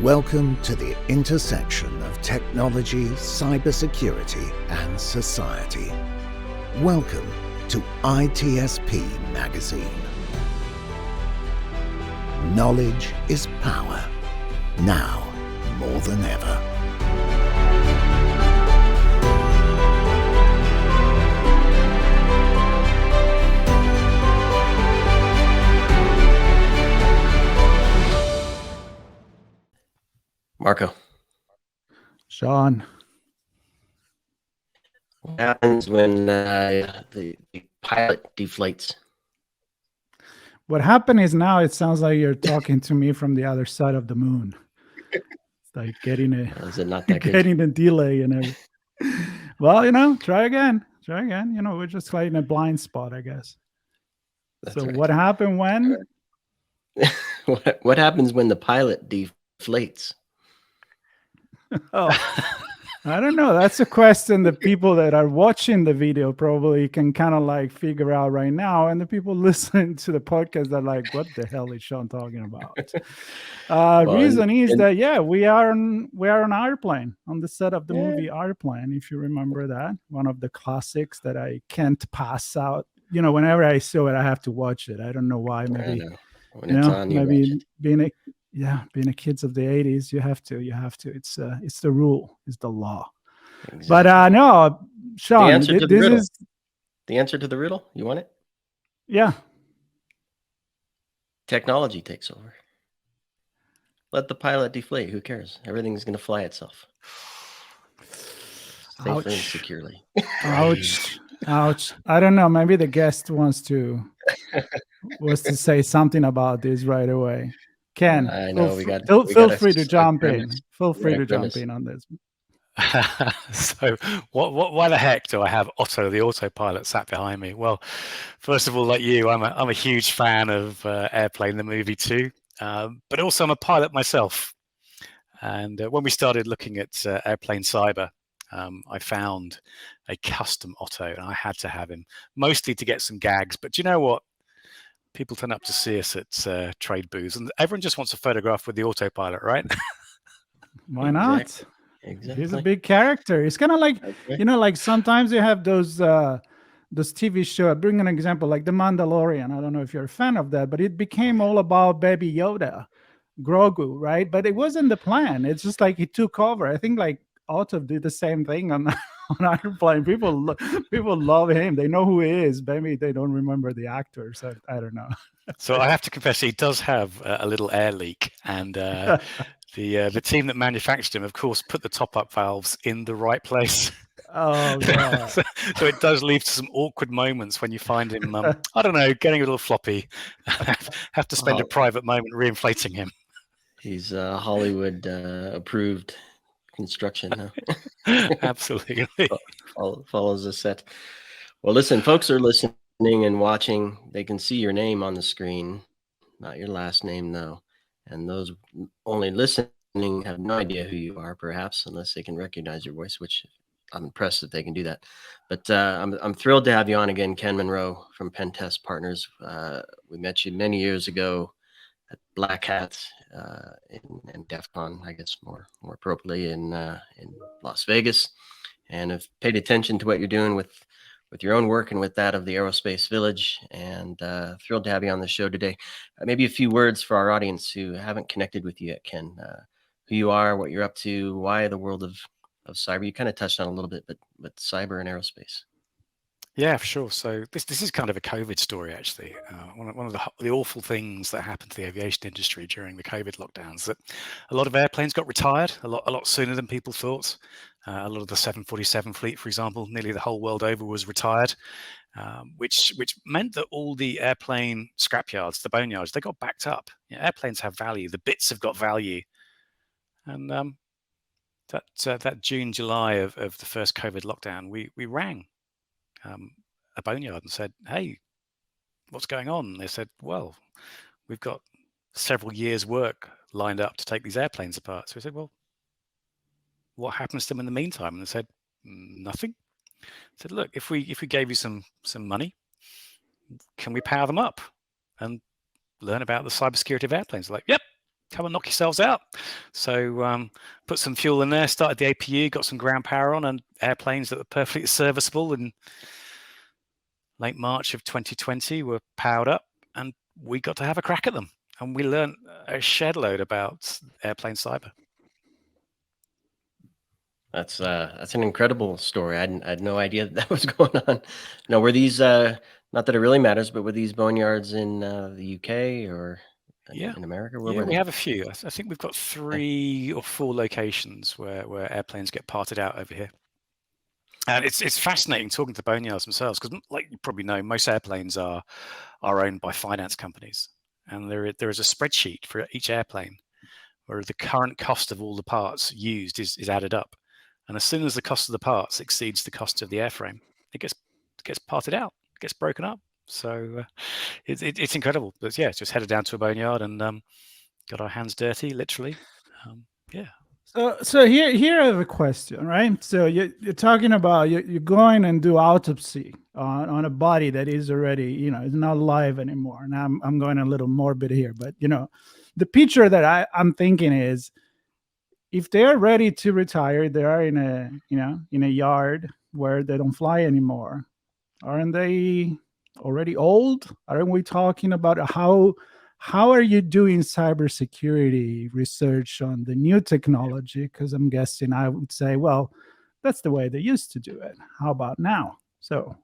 Welcome to the intersection of technology, cybersecurity, and society. Welcome to ITSPmagazine. Knowledge is power, now more than ever. Marco. Sean. What happens when the pilot deflates? What happened is now it sounds like you're talking to me from the other side of the moon. It's like getting Is it not that getting a delay and everything. Well, try again. We're just like in a blind spot, I guess. That's so right. What happened when? What happens when the pilot deflates? Oh, I don't know. That's a question that people that are watching the video probably can kind of like figure out right now. And the people listening to the podcast are like, what the hell is Sean talking about? Reason is that, we are on Airplane, on the set of the movie Airplane, if you remember that. One of the classics that I can't pass out. Whenever I saw it, I have to watch it. I don't know why. Maybe, when it's on, maybe being a kids of the 80s, you have to. It's the rule, it's the law. Exactly. But no, Sean, the answer to the riddle. You want it? Yeah. Technology takes over. Let the pilot deflate. Who cares? Everything's going to fly itself. Safely and securely. Ouch. I don't know. Maybe the guest wants to say something about this right away. Ken, I know feel free to jump in. Feel free to jump in on this. So why the heck do I have Otto, the autopilot, sat behind me? Well, first of all, like you, I'm a huge fan of Airplane, the movie too, but also I'm a pilot myself. And when we started looking at Airplane Cyber, I found a custom Otto, and I had to have him, mostly to get some gags. But do you know what? People turn up to see us at trade booths, and everyone just wants a photograph with the autopilot, right? Why not? Exactly. He's a big character. It's kind of like, like sometimes you have those TV shows. I bring an example, like The Mandalorian. I don't know if you're a fan of that, but it became all about Baby Yoda, Grogu, right? But it wasn't the plan. It's just like he took over. I think like Otto did the same thing on Airplane. People love him. They know who he is. Maybe they don't remember the actor. So I don't know. So I have to confess, he does have a little air leak, and the team that manufactured him, of course, put the top-up valves in the right place. Oh, God. so it does lead to some awkward moments when you find him, I don't know, getting a little floppy. Have to spend a private moment reinflating him. He's Hollywood approved construction. Huh? Absolutely. Follows the set. Well, listen, folks are listening and watching. They can see your name on the screen, not your last name, though. And those only listening have no idea who you are, perhaps, unless they can recognize your voice, which I'm impressed that they can do that. But I'm thrilled to have you on again, Ken Munro from Pen Test Partners. We met you many years ago at Black Hat in DEF CON, I guess more appropriately in Las Vegas, and have paid attention to what you're doing with your own work and with that of the Aerospace Village, and thrilled to have you on the show today. Maybe a few words for our audience who haven't connected with you yet, Ken. Who you are, what you're up to, why the world of cyber. You kind of touched on a little bit, but cyber and aerospace. Yeah, for sure. So this is kind of a COVID story, actually. One of the awful things that happened to the aviation industry during the COVID lockdowns, that a lot of airplanes got retired a lot sooner than people thought. A lot of the 747 fleet, for example, nearly the whole world over was retired, which meant that all the airplane scrapyards, the boneyards, they got backed up. Airplanes have value. The bits have got value. And that June, July of the first COVID lockdown, we rang a boneyard and said, hey, what's going on? And they said, well, we've got several years' work lined up to take these airplanes apart. So we said, well, what happens to them in the meantime? And they said, nothing. I said, look, if we gave you some money, can we power them up and learn about the cybersecurity of airplanes? Like, yep, come and knock yourselves out. So put some fuel in there, started the APU, got some ground power on, and airplanes that were perfectly serviceable in late March of 2020 were powered up, and we got to have a crack at them. And we learned a shed load about airplane cyber. That's an incredible story. I had no idea that was going on. Now, were these not that it really matters, but were these boneyards in the UK or in America? Where were we they? have a few. I think we've got 3 or 4 locations where airplanes get parted out over here. And it's fascinating talking to boneyards themselves, because, like you probably know, most airplanes are owned by finance companies, and there is a spreadsheet for each airplane where the current cost of all the parts used is added up. And as soon as the cost of the parts exceeds the cost of the airframe, it gets parted out, it gets broken up. So it's incredible. But yeah, just headed down to a boneyard and got our hands dirty, literally. Yeah. So here I have a question, right? So you're talking about you're going and do autopsy on a body that is already, is not alive anymore. Now I'm going a little morbid here, but the picture that I'm thinking is, if they're ready to retire, they are in a yard where they don't fly anymore. Aren't they already old? Aren't we talking about how are you doing cybersecurity research on the new technology? Because I'm guessing I would say, well, that's the way they used to do it. How about now? So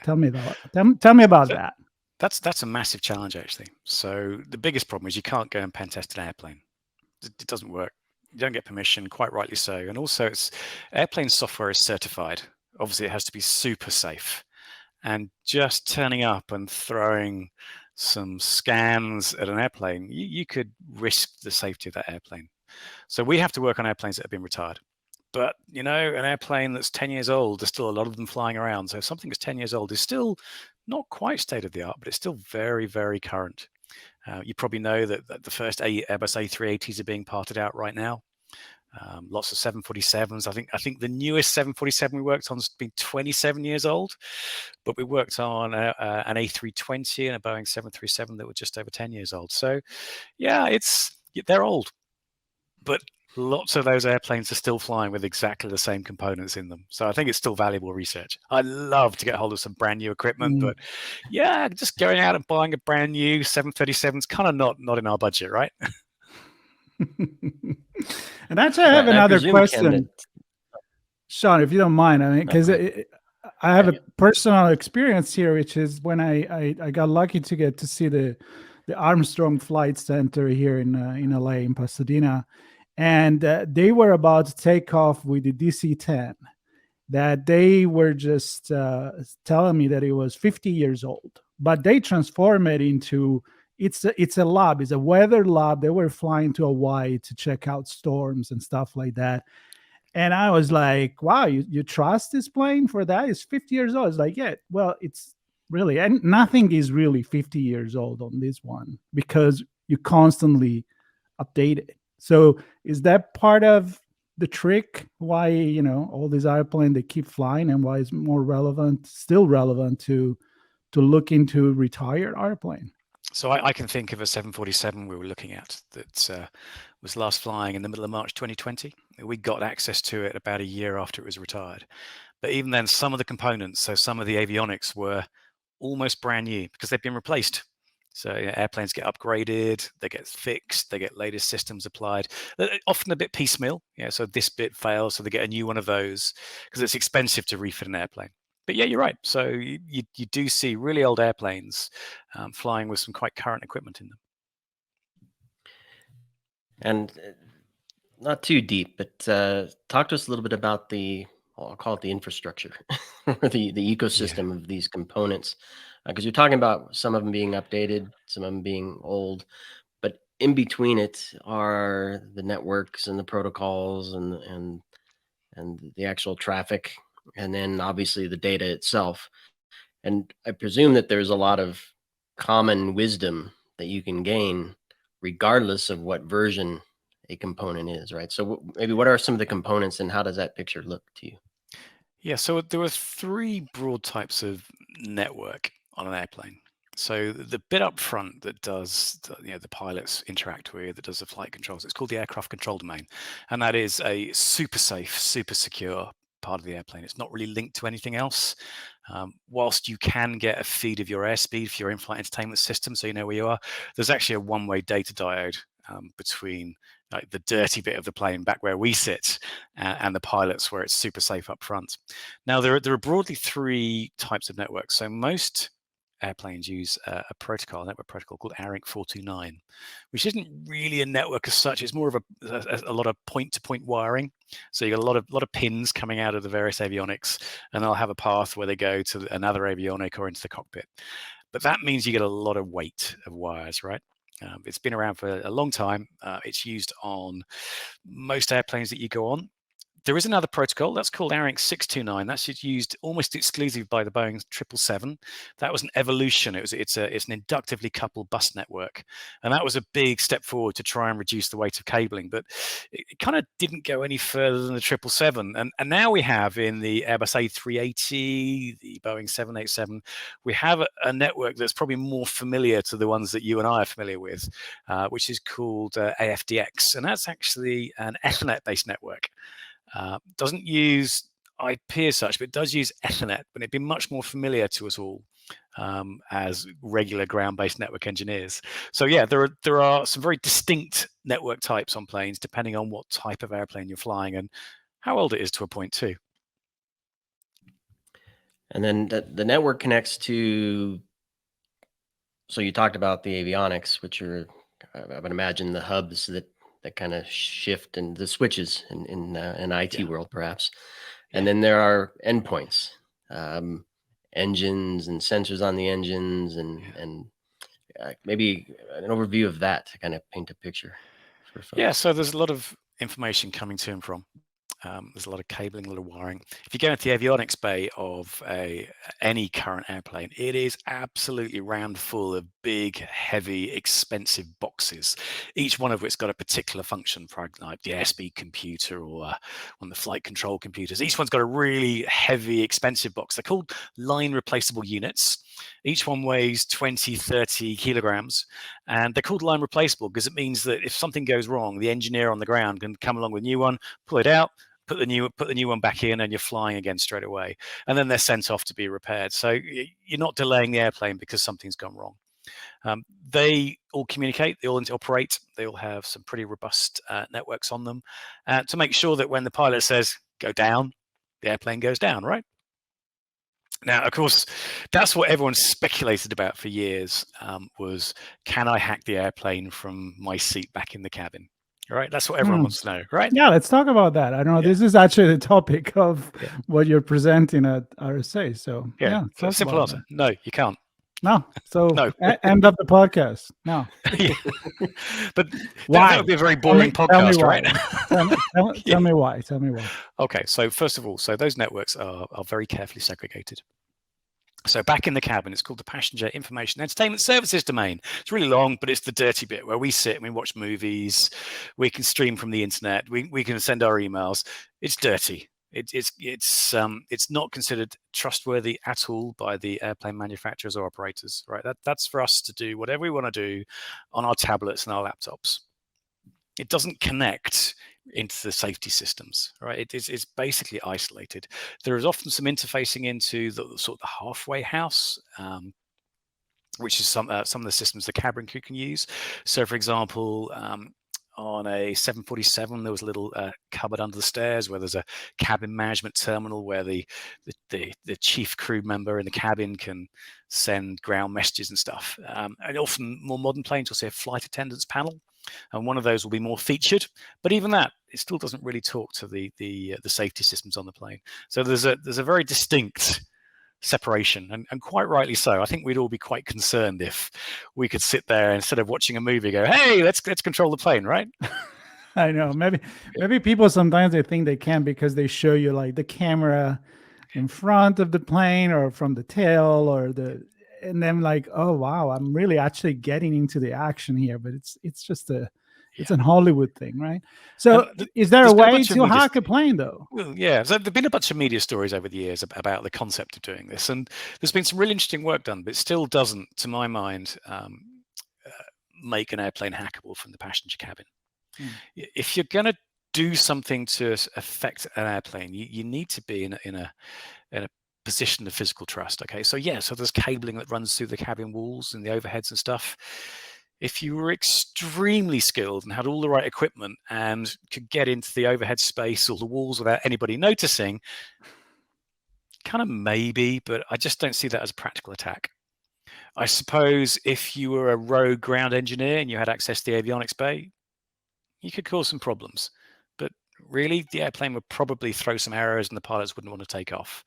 tell me about that. That's a massive challenge, actually. So the biggest problem is you can't go and pen test an airplane. It doesn't work. You don't get permission, quite rightly so. And also, airplane software is certified. Obviously, it has to be super safe. And just turning up and throwing some scans at an airplane, you could risk the safety of that airplane. So we have to work on airplanes that have been retired. But, an airplane that's 10 years old, there's still a lot of them flying around. So if something that's 10 years old is still not quite state of the art, but it's still very, very current. You probably know that the first Airbus A380s are being parted out right now. Lots of 747s. I think the newest 747 we worked on has been 27 years old, but we worked on an A320 and a Boeing 737 that were just over 10 years old. So, yeah, they're old, but lots of those airplanes are still flying with exactly the same components in them. So I think it's still valuable research. I'd love to get hold of some brand new equipment, but yeah, just going out and buying a brand new 737 is kind of not in our budget, right? And actually, I have another question, Sean, if you don't mind. I mean, because I have a personal experience here, which is when I got lucky to get to see the Armstrong Flight Center here in LA, in Pasadena. And they were about to take off with the DC-10, that they were just telling me that it was 50 years old, but they transformed it into, it's a lab, it's a weather lab. They were flying to Hawaii to check out storms and stuff like that. And I was like, wow, you trust this plane for that? It's 50 years old. It's like, yeah, well, it's really, and nothing is really 50 years old on this one because you constantly update it. So is that part of the trick why, all these airplanes, they keep flying, and why it's still relevant to look into retired airplane? So I can think of a 747 we were looking at that was last flying in the middle of March 2020. We got access to it about a year after it was retired. But even then, some of the components, so some of the avionics were almost brand new because they've been replaced. So airplanes get upgraded, they get fixed, they get latest systems applied, often a bit piecemeal. So this bit fails, so they get a new one of those because it's expensive to refit an airplane. But yeah, you're right. So you do see really old airplanes flying with some quite current equipment in them. And not too deep, but talk to us a little bit about I'll call it the infrastructure or the ecosystem of these components. Because you're talking about some of them being updated, some of them being old, but in between it are the networks and the protocols and the actual traffic, and then obviously the data itself. And I presume that there's a lot of common wisdom that you can gain regardless of what version a component is, right? So maybe what are some of the components and how does that picture look to you? Yeah, so there were 3 broad types of network on an airplane. So the bit up front that does the pilots interact with, that does the flight controls, it's called the aircraft control domain, and that is a super safe, super secure part of the airplane. It's not really linked to anything else. Whilst you can get a feed of your airspeed for your in-flight entertainment system, so you know where you are, there's actually a one-way data diode between like the dirty bit of the plane back where we sit and the pilots where it's super safe up front. Now there are broadly 3 types of networks. So most airplanes use a network protocol called ARINC 429, which isn't really a network as such. It's more of a lot of point-to-point wiring. So you got a lot of pins coming out of the various avionics, and they'll have a path where they go to another avionic or into the cockpit. But that means you get a lot of weight of wires, right? It's been around for a long time. It's used on most airplanes that you go on. There is another protocol that's called ARINC 629. That's used almost exclusively by the Boeing 777. That was an evolution. It's an inductively coupled bus network, and that was a big step forward to try and reduce the weight of cabling. But it kind of didn't go any further than the 777. And now we have in the Airbus A380, the Boeing 787, we have a network that's probably more familiar to the ones that you and I are familiar with, which is called AFDX, and that's actually an Ethernet-based network. Doesn't use IP as such, but it does use Ethernet, but it'd be much more familiar to us all as regular ground-based network engineers. So yeah, there are some very distinct network types on planes, depending on what type of airplane you're flying and how old it is to a point too. And then the network connects to, so you talked about the avionics, which are, I would imagine, the hubs that kind of shift, and the switches in IT world, perhaps. And then there are endpoints, engines and sensors on the engines, and maybe an overview of that to kind of paint a picture for folks. Yeah, so there's a lot of information coming to and from. There's a lot of cabling, a lot of wiring. If you go into the avionics bay of any current airplane, it is absolutely rammed full of big, heavy, expensive boxes, each one of which got a particular function, for like the airspeed computer or one of the flight control computers. Each one's got a really heavy, expensive box. They're called line replaceable units. Each one weighs 20, 30 kilograms, and they're called line replaceable because it means that if something goes wrong, the engineer on the ground can come along with a new one, pull it out, put the new one back in, and you're flying again straight away. And then they're sent off to be repaired. So you're not delaying the airplane because something's gone wrong. They all communicate, they all interoperate, they all have some pretty robust networks on them to make sure that when the pilot says go down, the airplane goes down, right? Now, of course, that's what everyone speculated about for years, was, can I hack the airplane from my seat back in the cabin? Right, that's what everyone wants to know, right? Yeah, let's talk about that. I don't know. Yeah. This is actually the topic of what you're presenting at RSA. So so simple answer: no, you can't. No. So no. End of the podcast. No. But why? That would be a very boring podcast, right? Tell me why. Tell me why. Okay, so first of all, those networks are very carefully segregated. So back in the cabin, it's called the Passenger Information Entertainment Services domain. It's really long, but it's the dirty bit where we sit and we watch movies. We can stream from the internet. We can send our emails. It's dirty. It's not considered trustworthy at all by the airplane manufacturers or operators, right? That's for us to do whatever we want to do on our tablets and our laptops. It doesn't connect into the safety systems, right? It's basically isolated. There is often some interfacing into the sort of the halfway house, which is some of the systems the cabin crew can use. So, for example, on a 747, there was a little cupboard under the stairs where there's a cabin management terminal where the chief crew member in the cabin can send ground messages and stuff. And often more modern planes will say a flight attendants panel, and one of those will be more featured. But even that, it still doesn't really talk to the safety systems on the plane. So there's a very distinct separation, and quite rightly so. I think we'd all be quite concerned if we could sit there instead of watching a movie, go, "Hey, let's control the plane," right? I know. Maybe people sometimes they think they can because they show you like the camera in front of the plane or from the tail and then like, oh wow, I'm really actually getting into the action here. But it's just a It's an Hollywood thing, right? So is there a way to hack a plane, though? Well, yeah. So there've been a bunch of media stories over the years about the concept of doing this, and there's been some really interesting work done, but it still doesn't, to my mind, make an airplane hackable from the passenger cabin. If you're going to do something to affect an airplane, you need to be in a position of physical trust. Okay, so so there's cabling that runs through the cabin walls and the overheads and stuff. If you were extremely skilled and had all the right equipment and could get into the overhead space or the walls without anybody noticing, kind of maybe, but I just don't see that as a practical attack. I suppose if you were a rogue ground engineer and you had access to the avionics bay, you could cause some problems. But really, the airplane would probably throw some errors and the pilots wouldn't want to take off.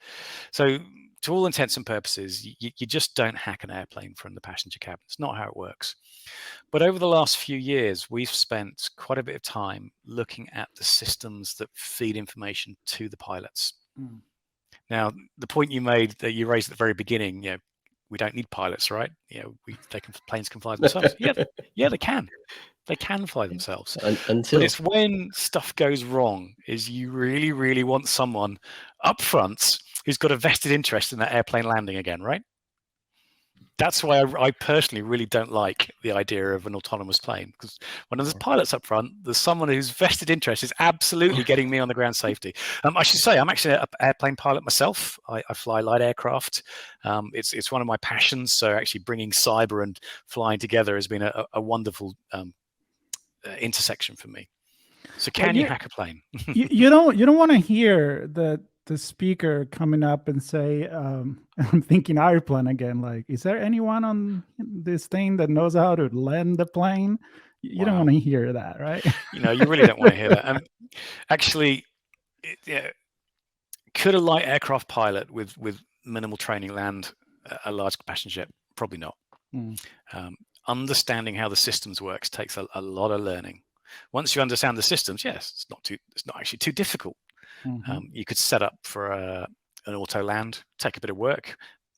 So to all intents and purposes, you just don't hack an airplane from the passenger cabin. It's not how it works. But over the last few years, we've spent quite a bit of time looking at the systems that feed information to the pilots. Now, the point you made that you raised at the very beginning, we don't need pilots, right? Planes can fly themselves. yeah, they can. They can fly themselves. But it's when stuff goes wrong is you really, really want someone up front who's got a vested interest in that airplane landing again, right? That's why I personally really don't like the idea of an autonomous plane, because when there's pilots up front, there's someone whose vested interest is absolutely getting me on the ground safety. I should say I'm actually an airplane pilot myself. I fly light aircraft. It's one of my passions. So actually bringing cyber and flying together has been a wonderful intersection for me. So can you hack a plane? you don't want to hear the speaker coming up and say, I'm thinking airplane again. Like, is there anyone on this thing that knows how to land the plane? You don't want to hear that, right? You really don't want to hear that. Actually, could a light aircraft pilot with minimal training land a large passenger jet? Probably not. Understanding how the systems works takes a lot of learning. Once you understand the systems, yes, it's not actually too difficult. You could set up for an auto land, take a bit of work,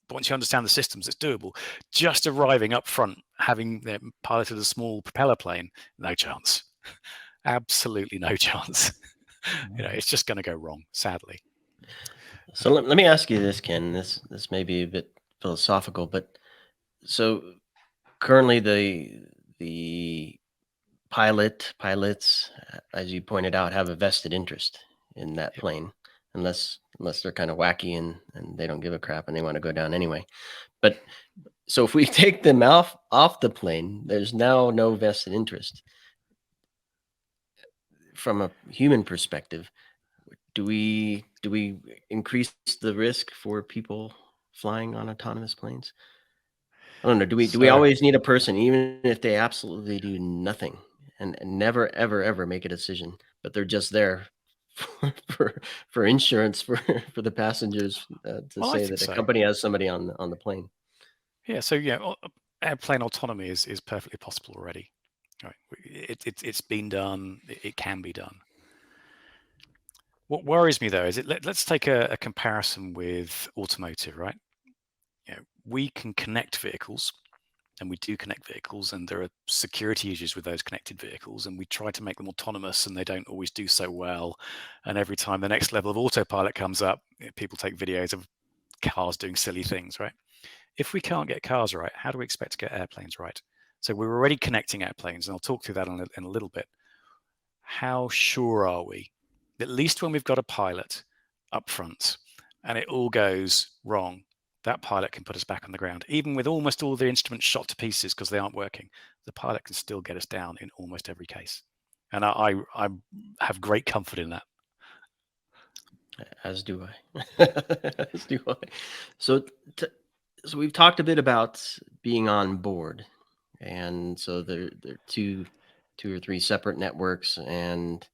but once you understand the systems, it's doable. Just arriving up front, having piloted a small propeller plane, no chance. Absolutely no chance. It's just going to go wrong, sadly. So let me ask you this, Ken. This may be a bit philosophical, but so currently the pilots, as you pointed out, have a vested interest in that plane, unless they're kind of wacky and they don't give a crap and they want to go down anyway. But so if we take them off the plane, there's now no vested interest. From a human perspective, do we increase the risk for people flying on autonomous planes? I don't know. Do we always need a person, even if they absolutely do nothing and never ever make a decision, but they're just there for insurance for the passengers to say that the company has somebody on the plane? Yeah. So airplane autonomy is perfectly possible already. Right. It's been done. It can be done. What worries me though is let's take a comparison with automotive, right? We can connect vehicles, and we do connect vehicles, and there are security issues with those connected vehicles, and we try to make them autonomous, and they don't always do so well. And every time the next level of autopilot comes up, people take videos of cars doing silly things, right? If we can't get cars right, how do we expect to get airplanes right? So we're already connecting airplanes, and I'll talk through that in a little bit. How sure are we, at least when we've got a pilot up front and it all goes wrong, that pilot can put us back on the ground, even with almost all the instruments shot to pieces because they aren't working. The pilot can still get us down in almost every case, and I have great comfort in that. As do I. As do I. So we've talked a bit about being on board, and so there are two or three separate networks, and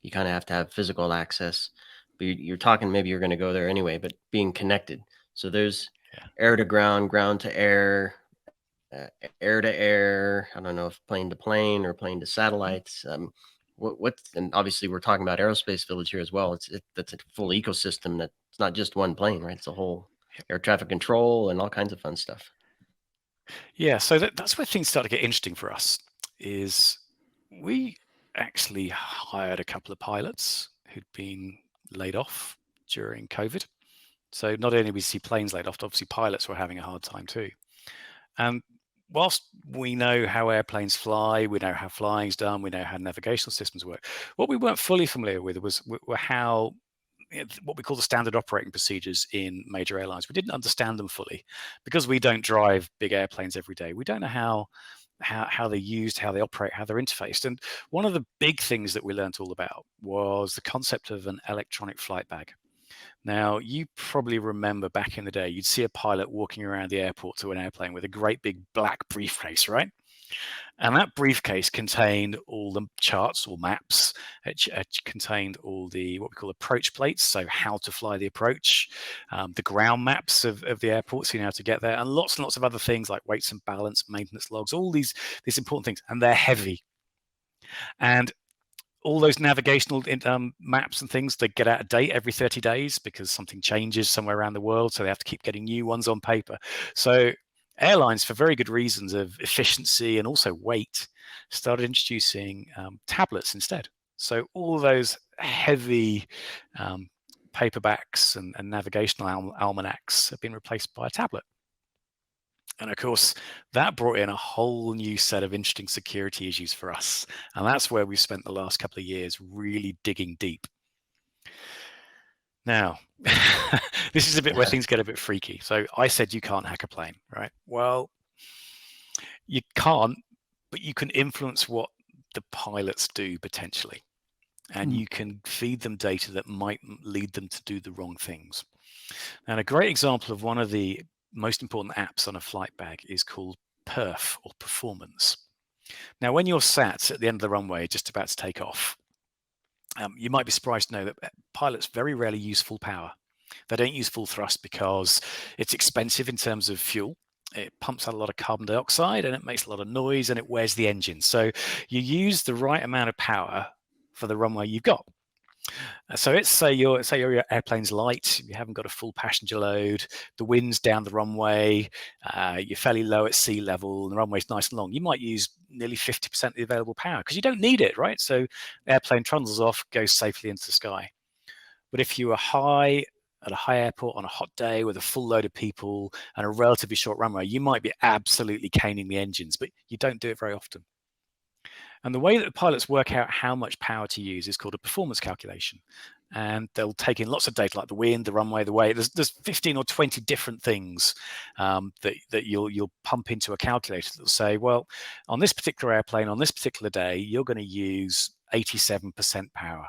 you kind of have to have physical access. But you're talking, maybe you're going to go there anyway, but being connected. So there's air to ground, ground to air, air to air. I don't know if plane to plane or plane to satellites. And obviously we're talking about Aerospace Village here as well. That's a full ecosystem. That's not just one plane, right? It's a whole air traffic control and all kinds of fun stuff. Yeah, so that's where things start to get interesting for us. Is we actually hired a couple of pilots who'd been laid off during COVID. So not only we see planes laid off, obviously pilots were having a hard time too. And whilst we know how airplanes fly, we know how flying's done, we know how navigational systems work, what we weren't fully familiar with were how what we call the standard operating procedures in major airlines. We didn't understand them fully because we don't drive big airplanes every day. We don't know how they're used, how they operate, how they're interfaced. And one of the big things that we learned all about was the concept of an electronic flight bag. Now, you probably remember back in the day, you'd see a pilot walking around the airport to an airplane with a great big black briefcase, right? And that briefcase contained all the charts or maps. It contained all the what we call approach plates, so how to fly the approach, the ground maps of the airport, so you know how to get there, and lots of other things like weights and balance, maintenance logs, all these important things, and they're heavy. And all those navigational maps and things, they get out of date every 30 days because something changes somewhere around the world, so they have to keep getting new ones on paper. So airlines, for very good reasons of efficiency and also weight, started introducing tablets instead. So all those heavy paperbacks and navigational almanacs have been replaced by a tablet. And of course, that brought in a whole new set of interesting security issues for us. And that's where we've spent the last couple of years really digging deep. Now, this is a bit where things get a bit freaky. So I said you can't hack a plane, right? Well, you can't, but you can influence what the pilots do potentially. And you can feed them data that might lead them to do the wrong things. And a great example of one of the most important apps on a flight bag is called Perf, or Performance. Now, when you're sat at the end of the runway just about to take off, you might be surprised to know that pilots very rarely use full power. They don't use full thrust because it's expensive in terms of fuel. It pumps out a lot of carbon dioxide and it makes a lot of noise and it wears the engine. So you use the right amount of power for the runway you've got. So let's say your airplane's light, you haven't got a full passenger load, the wind's down the runway, you're fairly low at sea level, and the runway's nice and long. You might use nearly 50% of the available power because you don't need it, right? So the airplane trundles off, goes safely into the sky. But if you are at a high airport on a hot day with a full load of people and a relatively short runway, you might be absolutely caning the engines, but you don't do it very often. And the way that the pilots work out how much power to use is called a performance calculation. And they'll take in lots of data like the wind, the runway, the weight. There's 15 or 20 different things that you'll pump into a calculator that'll say, well, on this particular airplane, on this particular day, you're going to use 87% power.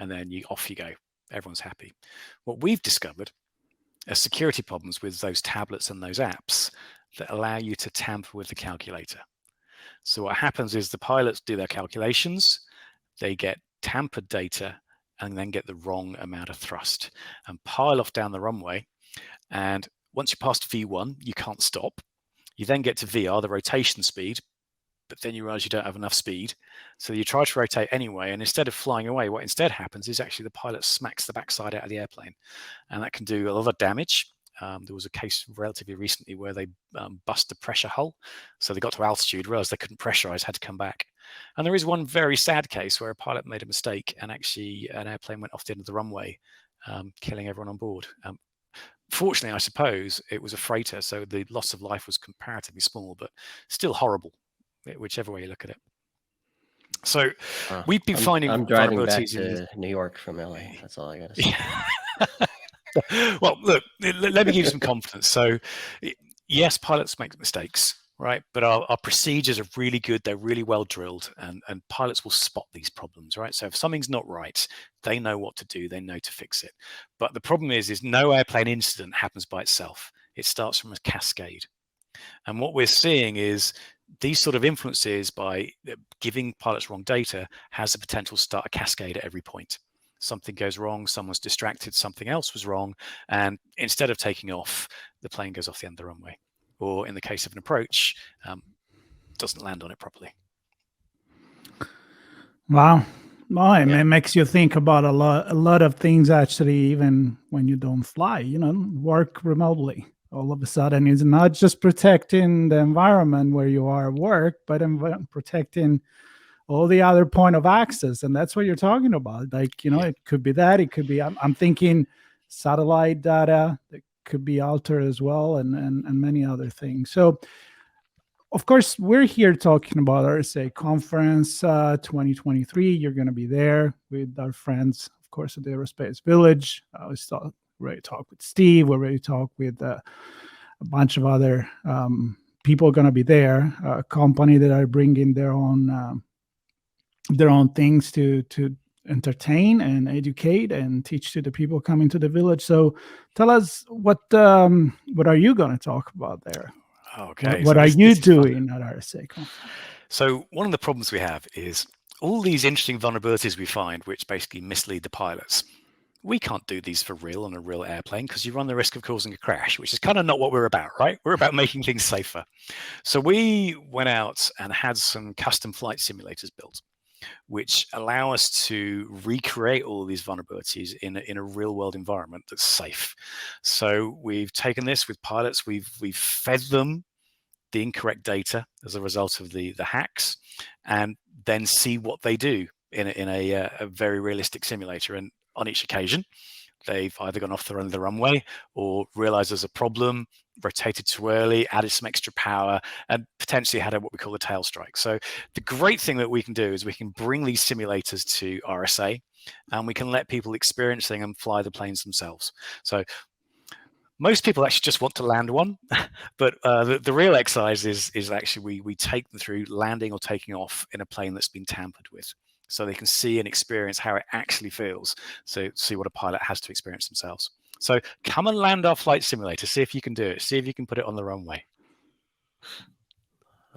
And then off you go. Everyone's happy. What we've discovered are security problems with those tablets and those apps that allow you to tamper with the calculator. So what happens is the pilots do their calculations, they get tampered data, and then get the wrong amount of thrust and pile off down the runway. And once you pass V1, you can't stop. You then get to VR, the rotation speed, but then you realize you don't have enough speed. So you try to rotate anyway, and instead of flying away, what instead happens is actually the pilot smacks the backside out of the airplane. And that can do a lot of damage. There was a case relatively recently where they bust the pressure hull. So they got to altitude, realized they couldn't pressurize, had to come back. And there is one very sad case where a pilot made a mistake and actually an airplane went off the end of the runway, killing everyone on board. Fortunately, I suppose it was a freighter, so the loss of life was comparatively small, but still horrible, whichever way you look at it. So we've been finding I'm driving back vulnerabilities to New York from LA. That's all I got to say. Well, look, let me give you some confidence. So yes, pilots make mistakes, right? But our procedures are really good. They're really well drilled, and pilots will spot these problems, right? So if something's not right, they know what to do. They know to fix it. But the problem is no airplane incident happens by itself. It starts from a cascade. And what we're seeing is these sort of influences by giving pilots wrong data has the potential to start a cascade at every point. Something goes wrong, someone's distracted, something else was wrong, and instead of taking off, the plane goes off the end of the runway. Or in the case of an approach, doesn't land on it properly. Wow. Well, it makes you think about a lot of things, actually, even when you don't fly, work remotely. All of a sudden, it's not just protecting the environment where you are at work, but protecting all the other point of access. And that's what you're talking about. Like, you know, it could be that, it could be, I'm thinking satellite data that could be altered as well, and many other things. So of course, we're here talking about RSA conference 2023. You're going to be there with our friends, of course, at the Aerospace Village. We're ready to talk with Steve. We're ready to talk with a bunch of other people going to be there. A company that are bringing their own things to entertain and educate and teach to the people coming to the village. So tell us, what are you going to talk about there? Okay. What so are this you is doing fun. at RSAC? So one of the problems we have is all these interesting vulnerabilities we find, which basically mislead the pilots. We can't do these for real on a real airplane because you run the risk of causing a crash, which is kind of not what we're about, right? We're about making things safer. So we went out and had some custom flight simulators built, which allow us to recreate all these vulnerabilities in a real world environment that's safe. So we've taken this with pilots, we've fed them the incorrect data as a result of the hacks, and then see what they do in a very realistic simulator. And on each occasion, they've either gone off the runway or realized there's a problem, rotated too early, added some extra power, and potentially had what we call a tail strike. So the great thing that we can do is we can bring these simulators to RSA, and we can let people experience them and fly the planes themselves. So most people actually just want to land one, but the real exercise is actually we take them through landing or taking off in a plane that's been tampered with, so they can see and experience how it actually feels. So see what a pilot has to experience themselves. So come and land our flight simulator. See if you can do it. See if you can put it on the runway.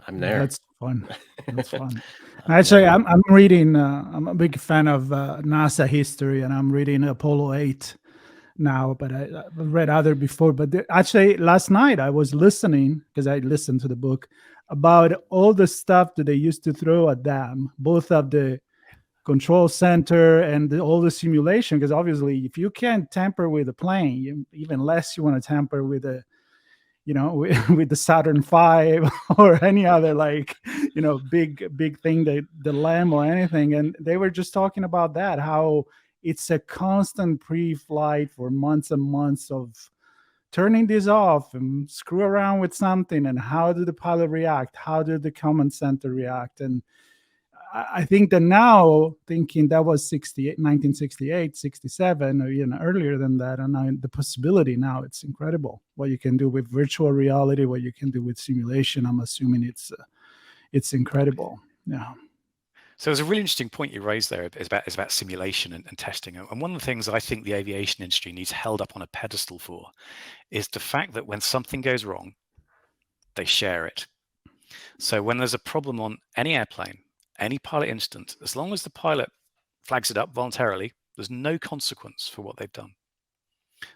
I'm there. That's fun. That's fun. Actually, I'm reading. I'm a big fan of NASA history, and I'm reading Apollo 8 now, but I've read other before. But actually, last night I was listening, because I listened to the book, about all the stuff that they used to throw at them, both of the control center and all the simulation. Because obviously, if you can't tamper with a plane, even less you want to tamper with a, you know, with the Saturn V or any other, like, you know, big thing, the LEM or anything. And they were just talking about that, how it's a constant pre-flight for months and months of turning this off and screw around with something. And how do the pilot react? How did the command center react? And I think that now, thinking that was 1968, 67, or even earlier than that, and the possibility now, it's incredible what you can do with virtual reality, what you can do with simulation. I'm assuming it's incredible. Yeah. So there's a really interesting point you raised there. It's about simulation and testing. And one of the things I think the aviation industry needs held up on a pedestal for is the fact that when something goes wrong, they share it. So when there's a problem on any airplane, any pilot incident, as long as the pilot flags it up voluntarily, there's no consequence for what they've done.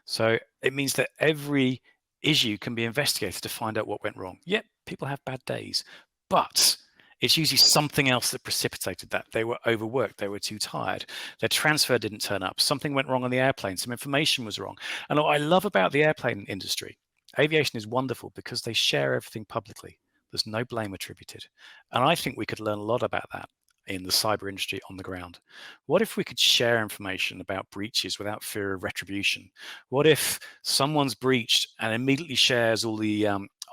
So it means that every issue can be investigated to find out what went wrong. Yep, people have bad days, but it's usually something else that precipitated that. They were overworked, they were too tired, their transfer didn't turn up, something went wrong on the airplane, some information was wrong. And what I love about the airplane industry, aviation is wonderful because they share everything publicly. There's no blame attributed. And I think we could learn a lot about that in the cyber industry on the ground. What if we could share information about breaches without fear of retribution? What if someone's breached and immediately shares all the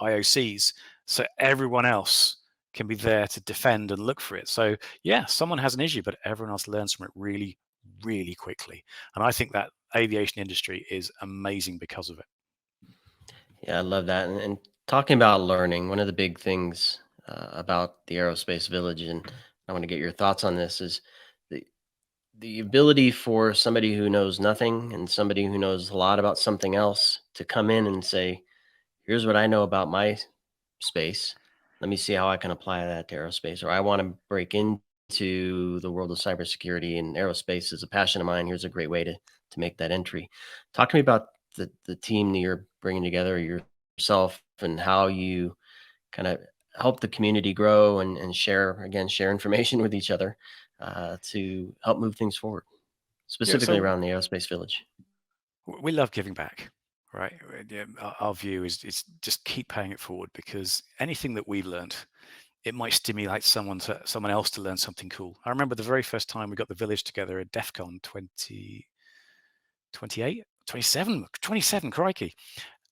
IOCs so everyone else can be there to defend and look for it? So yeah, someone has an issue, but everyone else learns from it really, really quickly. And I think that aviation industry is amazing because of it. Yeah, I love that. And talking about learning, one of the big things about the Aerospace Village, and I want to get your thoughts on this, is the ability for somebody who knows nothing and somebody who knows a lot about something else to come in and say, here's what I know about my space. Let me see how I can apply that to aerospace. Or I want to break into the world of cybersecurity, and aerospace is a passion of mine. Here's a great way to make that entry. Talk to me about the team that you're bringing together, yourself, and how you kind of help the community grow and share information with each other to help move things forward, specifically around the Aerospace Village. We love giving back, right? Our view is just keep paying it forward, because anything that we've learned it might stimulate someone else to learn something cool. I remember the very first time we got the village together at DEF CON 27, crikey.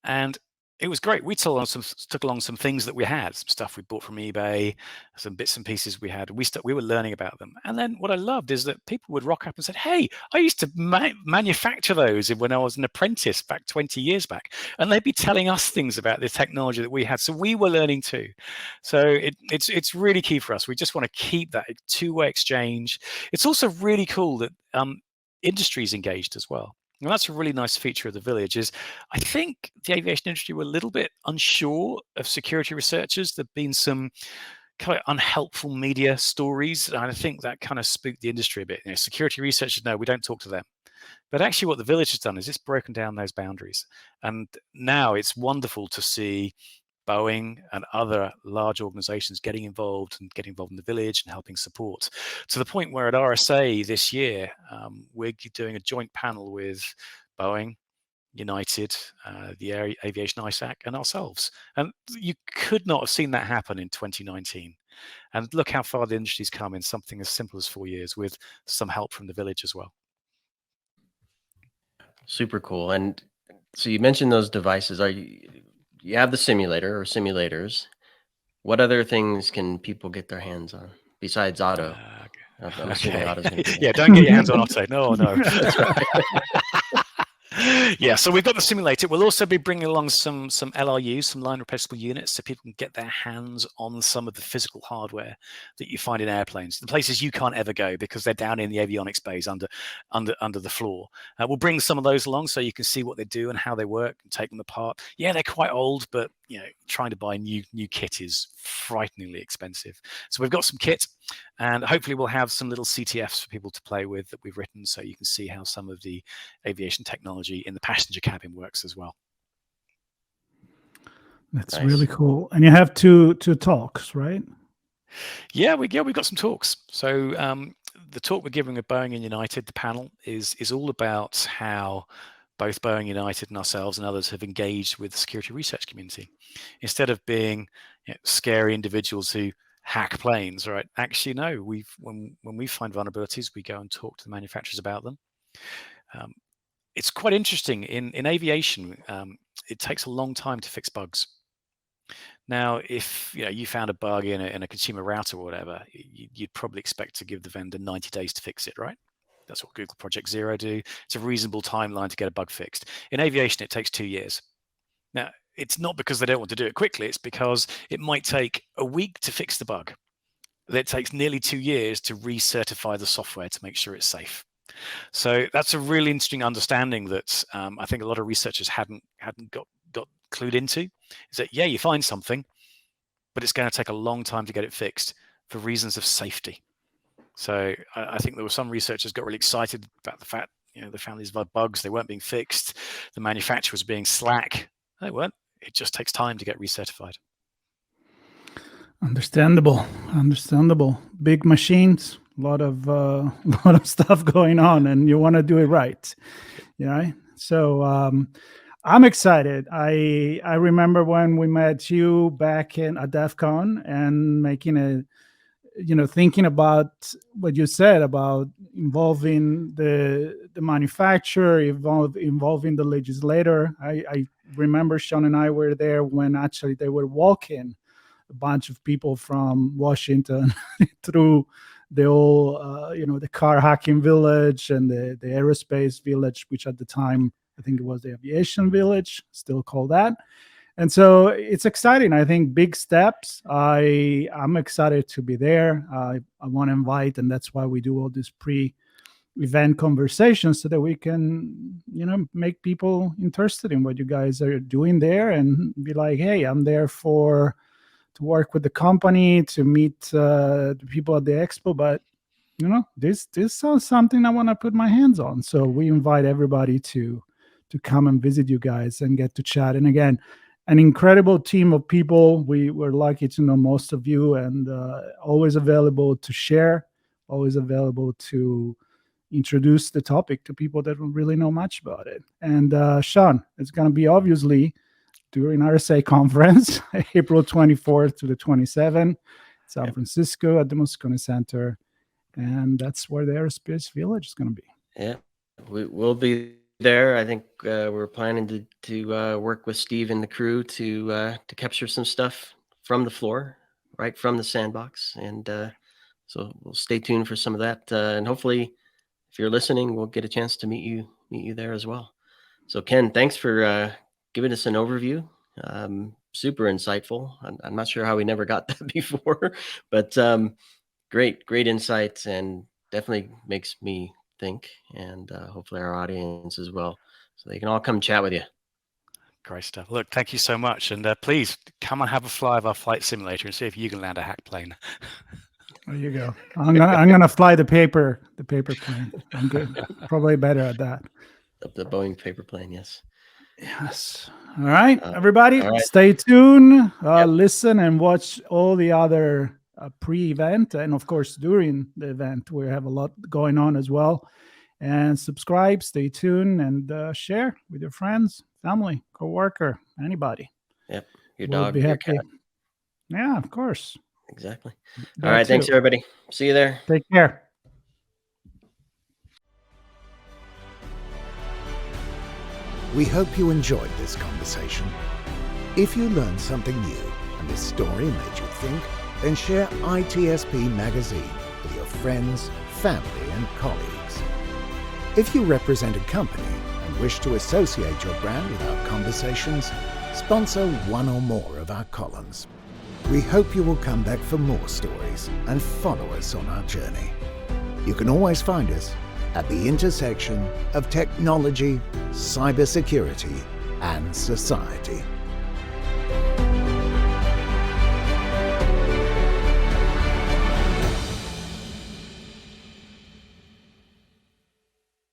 And it was great. We took along some things that we had, some stuff we bought from eBay, some bits and pieces we had. We were learning about them. And then what I loved is that people would rock up and said, hey, I used to manufacture those when I was an apprentice back 20 years back. And they'd be telling us things about the technology that we had. So we were learning too. So it's really key for us. We just want to keep that two-way exchange. It's also really cool that industry is engaged as well. And that's a really nice feature of the village is I think the aviation industry were a little bit unsure of security researchers. There've been some kind of unhelpful media stories. And I think that kind of spooked the industry a bit. Security researchers, no, we don't talk to them. But actually what the village has done is it's broken down those boundaries. And now it's wonderful to see Boeing and other large organizations getting involved in the village and helping support, to the point where at RSA this year, we're doing a joint panel with Boeing, United, the Aviation ISAC, and ourselves. And you could not have seen that happen in 2019. And look how far the industry's come in something as simple as 4 years with some help from the village as well. Super cool. And so you mentioned those devices. You have the simulator or simulators. What other things can people get their hands on besides Otto? I'm assuming Otto's going to be yeah, don't get your hands on Otto. No. That's right. Yeah, so we've got the simulator. We'll also be bringing along some LRUs, some line replaceable units, so people can get their hands on some of the physical hardware that you find in airplanes, the places you can't ever go because they're down in the avionics bays under the floor. We'll bring some of those along so you can see what they do and how they work and take them apart. Yeah, they're quite old, but trying to buy new kit is frighteningly expensive. So we've got some kit, and hopefully we'll have some little CTFs for people to play with that we've written, so you can see how some of the aviation technology in the passenger cabin works as well. That's nice. Really cool. And you have two talks, right? Yeah, we've got some talks. So the talk we're giving at Boeing and United, the panel, is all about how both Boeing, United, and ourselves and others have engaged with the security research community. Instead of being scary individuals who hack planes, right? Actually, no. When we find vulnerabilities, we go and talk to the manufacturers about them. It's quite interesting. In aviation, it takes a long time to fix bugs. Now, if you found a bug in a consumer router or whatever, you'd probably expect to give the vendor 90 days to fix it, right? That's what Google Project Zero do. It's a reasonable timeline to get a bug fixed. In aviation, it takes 2 years. Now, it's not because they don't want to do it quickly. It's because it might take a week to fix the bug. It takes nearly 2 years to recertify the software to make sure it's safe. So that's a really interesting understanding that I think a lot of researchers hadn't got clued into. Is that, yeah, you find something, but it's going to take a long time to get it fixed for reasons of safety. So I think there were some researchers got really excited about the fact, they found these bugs, they weren't being fixed. The manufacturer was being slack. They weren't. It just takes time to get recertified. Understandable. Big machines, a lot of stuff going on, and you want to do it right. So I'm excited. I remember when we met you back at DEF CON and making thinking about what you said about involving the manufacturer, involving the legislator. I remember Sean and I were there when actually they were walking a bunch of people from Washington through the whole, the car hacking village and the aerospace village, which at the time, I think it was the aviation village, still called that. And so it's exciting. I think big steps. I'm excited to be there. I want to invite, and that's why we do all these pre-event conversations so that we can, make people interested in what you guys are doing there and be like, hey, I'm there to work with the company, to meet the people at the expo, but this sounds something I want to put my hands on. So we invite everybody to come and visit you guys and get to chat. And again, an incredible team of people. We were lucky to know most of you, and always available to share, always available to introduce the topic to people that don't really know much about it. And Sean, it's going to be obviously during RSA conference, April 24th to the 27th. San Yep. Francisco at the Moscone Center. And that's where the Aerospace Village is going to be. Yeah, we'll be there. I think we're planning to work with Steve and the crew to capture some stuff from the floor, right from the sandbox, and so we'll stay tuned for some of that. And hopefully, if you're listening, we'll get a chance to meet you there as well. So Ken, thanks for giving us an overview. Super insightful. I'm not sure how we never got that before, but great insights, and definitely makes me think, and hopefully our audience as well, so they can all come chat with you. Great stuff. Look, thank you so much. And please come and have a fly of our flight simulator and see if you can land a hack plane. There you go. I'm gonna fly the paper plane. I'm good. Probably better at that. The Boeing paper plane, yes. Yes. All right, everybody, all right. stay tuned. Listen and watch all the other pre-event, and of course during the event we have a lot going on as well. And subscribe, stay tuned, and share with your friends, family, co-worker, anybody. Yep, your We'll dog, be your happy. cat. Yeah, of course. Exactly. That All right, thanks too. everybody. See you there. Take care. We hope you enjoyed this conversation. If you learned something new and this story made you think, then share ITSPmagazine with your friends, family, and colleagues. If you represent a company and wish to associate your brand with our conversations, sponsor one or more of our columns. We hope you will come back for more stories and follow us on our journey. You can always find us at the intersection of technology, cybersecurity, and society.